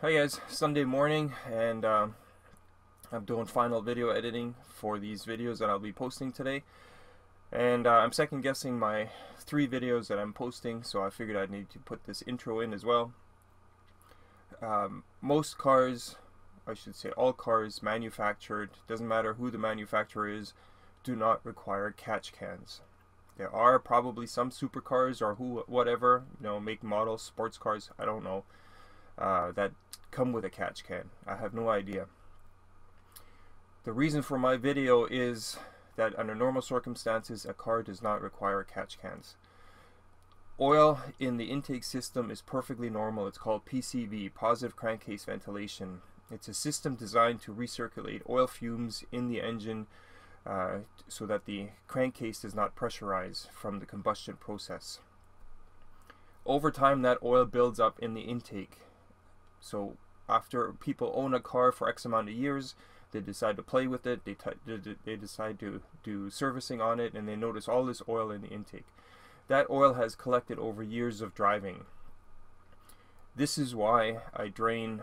Hi guys, Sunday morning, and I'm doing final video editing for these videos that I'll be posting today. And I'm second guessing my 3 videos that I'm posting, so I figured I'd need to put this intro in as well. Most cars, I should say all cars manufactured, doesn't matter who the manufacturer is, do not require catch cans. There are probably some supercars or whatever, make, model, sports cars, I don't know, that come with a catch can. I have no idea. The reason for my video is that under normal circumstances a car does not require catch cans. Oil in the intake system is perfectly normal. It's called PCV, positive crankcase ventilation. It's a system designed to recirculate oil fumes in the engine so that the crankcase does not pressurize from the combustion process. Over time that oil builds up in the intake. So after people own a car for X amount of years, they decide to play with it, they decide to do servicing on it, and they notice all this oil in the intake. That oil has collected over years of driving. This is why I drain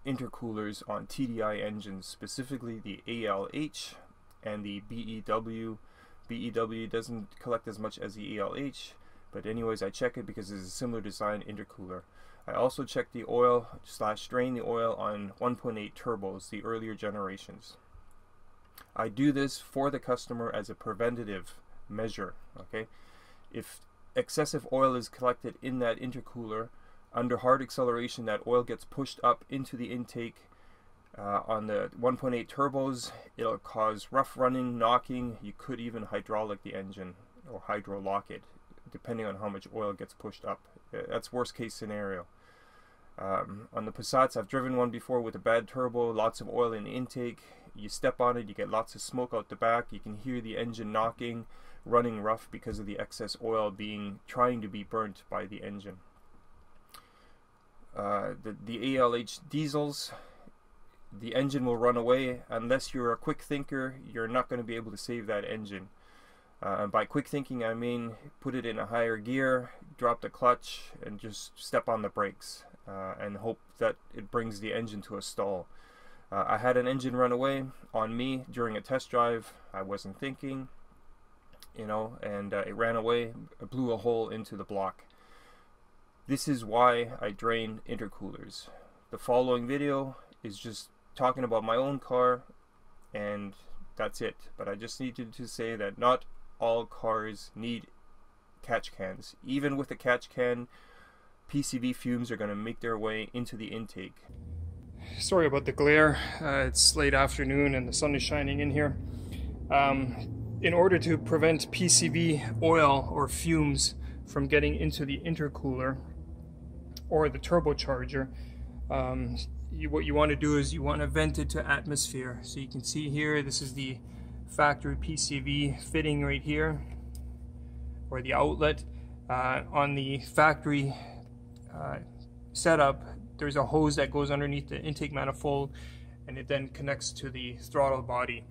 intercoolers on TDI engines, specifically the ALH and the BEW. BEW doesn't collect as much as the ALH, but anyways I check it because it's a similar design intercooler. I also check the oil / drain the oil on 1.8 turbos, the earlier generations. I do this for the customer as a preventative measure. Okay, if excessive oil is collected in that intercooler, under hard acceleration that oil gets pushed up into the intake. On the 1.8 turbos, it'll cause rough running, knocking. You could even hydraulic the engine or hydrolock it, depending on how much oil gets pushed up. That's worst case scenario. On the Passats, I've driven one before with a bad turbo, lots of oil in the intake. You step on it, you get lots of smoke out the back. You can hear the engine knocking, running rough because of the excess oil trying to be burnt by the engine. The ALH diesels, the engine will run away. Unless you're a quick thinker, you're not going to be able to save that engine. By quick thinking I mean put it in a higher gear, drop the clutch, and just step on the brakes and hope that it brings the engine to a stall. I had an engine run away on me during a test drive. I wasn't thinking, and it ran away, blew a hole into the block. This is why I drain intercoolers. The following video is just talking about my own car, and that's it. But I just needed to say that not all cars need catch cans. Even with a catch can, PCV fumes are going to make their way into the intake. Sorry about the glare. It's late afternoon and the sun is shining in here. In order to prevent PCV oil or fumes from getting into the intercooler or the turbocharger, what you want to do is you want to vent it to atmosphere. So you can see here, this is the factory PCV fitting right here, or the outlet. On the factory setup, there's a hose that goes underneath the intake manifold, and it then connects to the throttle body,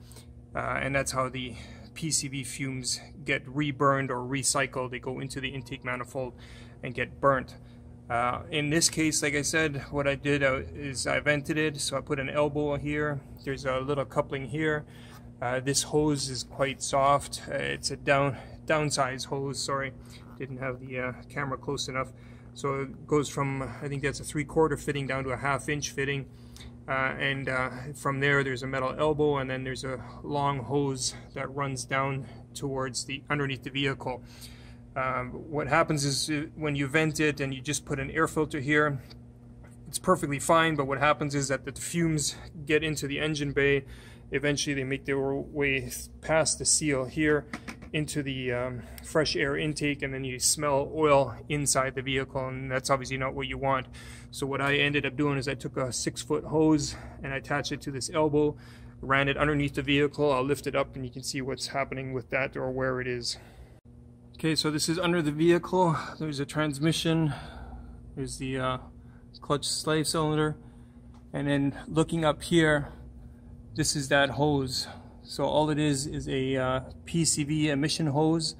and that's how the PCV fumes get reburned or recycled. They go into the intake manifold and get burnt. In this case, like I said, what I did is I vented it, so I put an elbow here. There's a little coupling here. This hose is quite soft. It's a downsize hose, sorry. Didn't have the camera close enough. So it goes from, I think that's a 3/4 fitting down to a 1/2 inch fitting. And from there there's a metal elbow, and then there's a long hose that runs down towards underneath the vehicle. What happens is when you vent it and you just put an air filter here, it's perfectly fine, but what happens is that the fumes get into the engine bay. Eventually they make their way past the seal here into the fresh air intake, and then you smell oil inside the vehicle, and that's obviously not what you want. So what I ended up doing is I took a 6-foot hose and I attached it to this elbow, ran it underneath the vehicle. I'll lift it up and you can see what's happening with that, or where it is. Okay, so this is under the vehicle. There's a transmission, there's the clutch slave cylinder, and then looking up here, this is that hose. So all it is a PCV emission hose,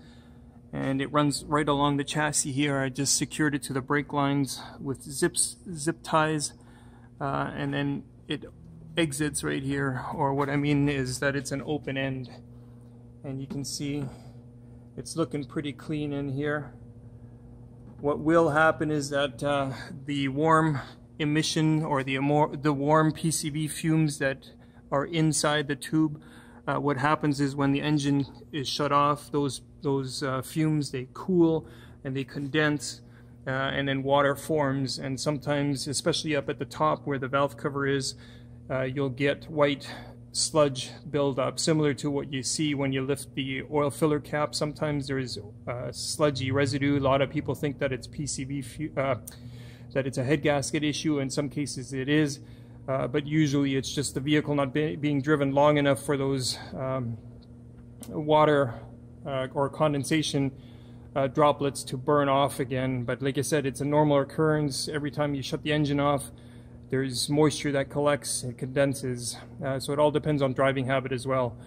and it runs right along the chassis here. I just secured it to the brake lines with zip ties. and then it exits right here, or what I mean is that it's an open end, and you can see it's looking pretty clean in here. What will happen is that the warm emission, or the warm PCV fumes that are inside the tube, what happens is when the engine is shut off, those fumes, they cool and they condense, and then water forms, and sometimes, especially up at the top where the valve cover is, you'll get white sludge buildup, similar to what you see when you lift the oil filler cap. Sometimes there's sludgy residue. A lot of people think that it's PCV, that it's a head gasket issue. In some cases it is, but usually it's just the vehicle not being driven long enough for those water or condensation droplets to burn off again. But like I said, it's a normal occurrence. Every time you shut the engine off, there's moisture that collects and condenses, so it all depends on driving habit as well.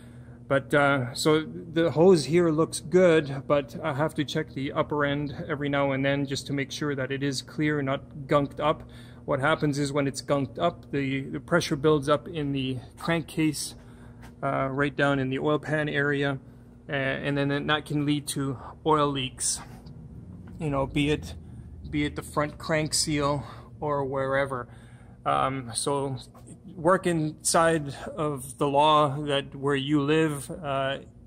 But so the hose here looks good, but I have to check the upper end every now and then just to make sure that it is clear and not gunked up. What happens is when it's gunked up, the pressure builds up in the crankcase, right down in the oil pan area, and then that can lead to oil leaks, you know, be it the front crank seal or wherever. So work inside of the law that where you live,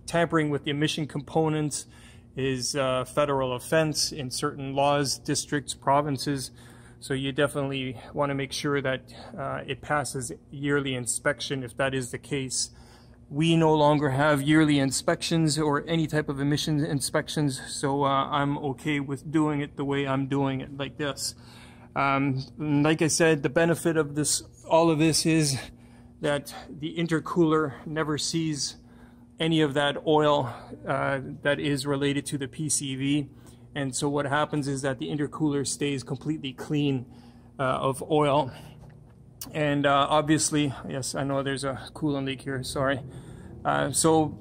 tampering with the emission components is a federal offense in certain laws, districts, provinces. So you definitely want to make sure that it passes yearly inspection if that is the case. We no longer have yearly inspections or any type of emission inspections, so I'm okay with doing it the way I'm doing it, like this. Like I said, the benefit of all of this is that the intercooler never sees any of that oil that is related to the PCV, and so what happens is that the intercooler stays completely clean of oil. And obviously, yes, I know there's a coolant leak here, sorry. So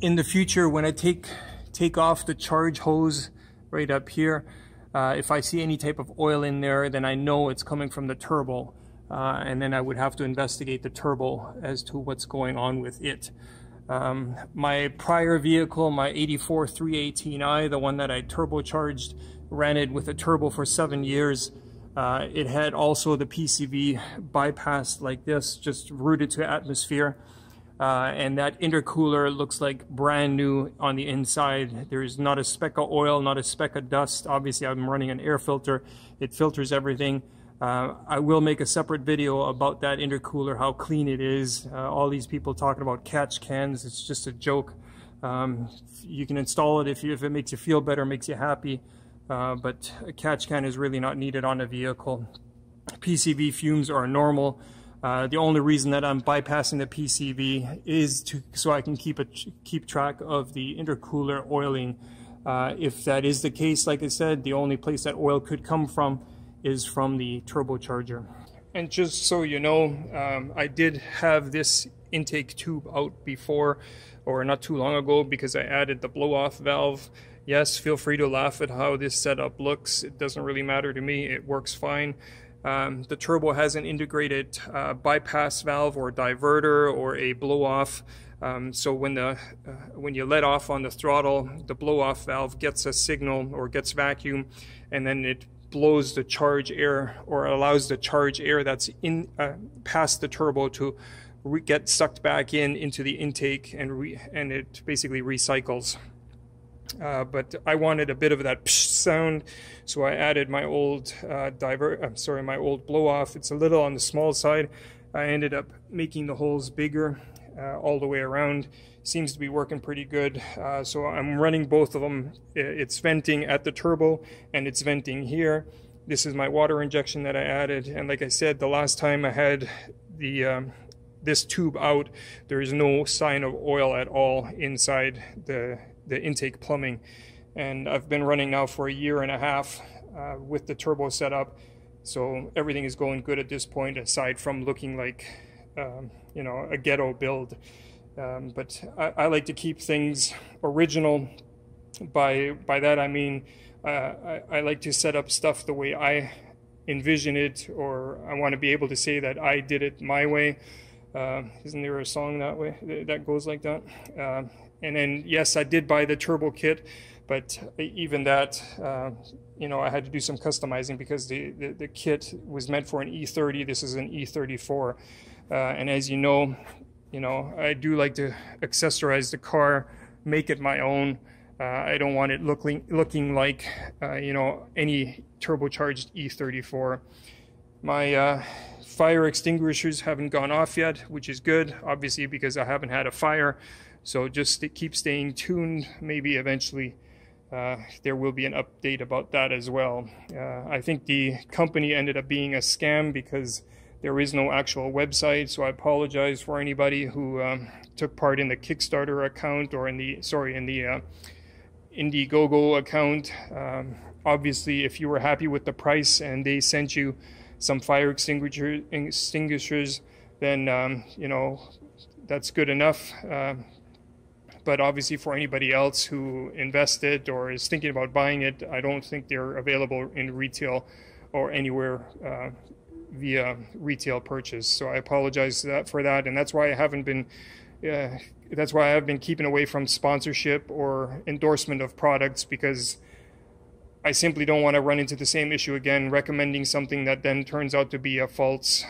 in the future, when I take off the charge hose right up here, if I see any type of oil in there, then I know it's coming from the turbo, and then I would have to investigate the turbo as to what's going on with it. My prior vehicle, my 84 318i, the one that I turbocharged, ran it with a turbo for 7 years. It had also the PCV bypassed like this, just routed to atmosphere. And that intercooler looks like brand new on the inside. There's not a speck of oil, not a speck of dust. Obviously, I'm running an air filter. It filters everything. I will make a separate video about that intercooler, how clean it is. All these people talking about catch cans, it's just a joke. You can install it if it makes you feel better, makes you happy. But a catch can is really not needed on a vehicle. PCV fumes are normal. The only reason that I'm bypassing the PCV is so I can keep track of the intercooler oiling. If that is the case, like I said, the only place that oil could come from is from the turbocharger. And just so you know, I did have this intake tube out before, or not too long ago, because I added the blow-off valve. Yes, feel free to laugh at how this setup looks. It doesn't really matter to me. It works fine. The turbo has an integrated bypass valve or diverter or a blow-off. So when you let off on the throttle, the blow-off valve gets a signal or gets vacuum, and then it blows the charge air, or allows the charge air that's in past the turbo to get sucked back into the intake, and it basically recycles. But I wanted a bit of that psh sound, so I added my old my old blow-off. It's a little on the small side. I ended up making the holes bigger all the way around. Seems to be working pretty good. So I'm running both of them. It's venting at the turbo and it's venting here. This is my water injection that I added, and like I said, the last time I had this tube out, there is no sign of oil at all inside the intake plumbing. And I've been running now for 1.5 years with the turbo setup, so everything is going good at this point, aside from looking like you know, a ghetto build. But I like to keep things original. By that I mean I like to set up stuff the way I envision it, or I want to be able to say that I did it my way. Isn't there a song that way that goes like that? And then yes, I did buy the turbo kit, but even that, you know, I had to do some customizing because the kit was meant for an E30. This is an E34, and as you know, I do like to accessorize the car, make it my own. I don't want it looking like, you know, any turbocharged E34. My fire extinguishers haven't gone off yet, which is good, obviously, because I haven't had a fire. So just keep staying tuned. Maybe eventually there will be an update about that as well. I think the company ended up being a scam because there is no actual website, so I apologize for anybody who took part in the Kickstarter account or in the Indiegogo account. Obviously, if you were happy with the price and they sent you some fire extinguishers, then you know, that's good enough. But obviously, for anybody else who invested or is thinking about buying it, I don't think they're available in retail or anywhere via retail purchase. So I apologize for that, and that's why I haven't been. That's why I've been keeping away from sponsorship or endorsement of products, because I simply don't want to run into the same issue again, recommending something that then turns out to be a false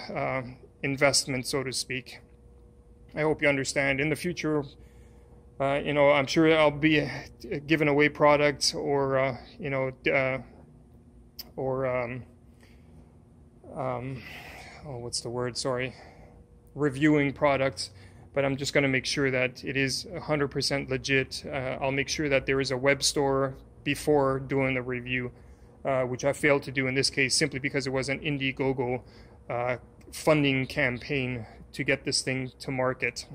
investment, so to speak. I hope you understand. In the future, you know, I'm sure I'll be giving away products or, you know, oh, what's the word? Sorry. Reviewing products. But I'm just going to make sure that it is 100% legit. I'll make sure that there is a web store before doing the review, which I failed to do in this case simply because it was an Indiegogo funding campaign to get this thing to market.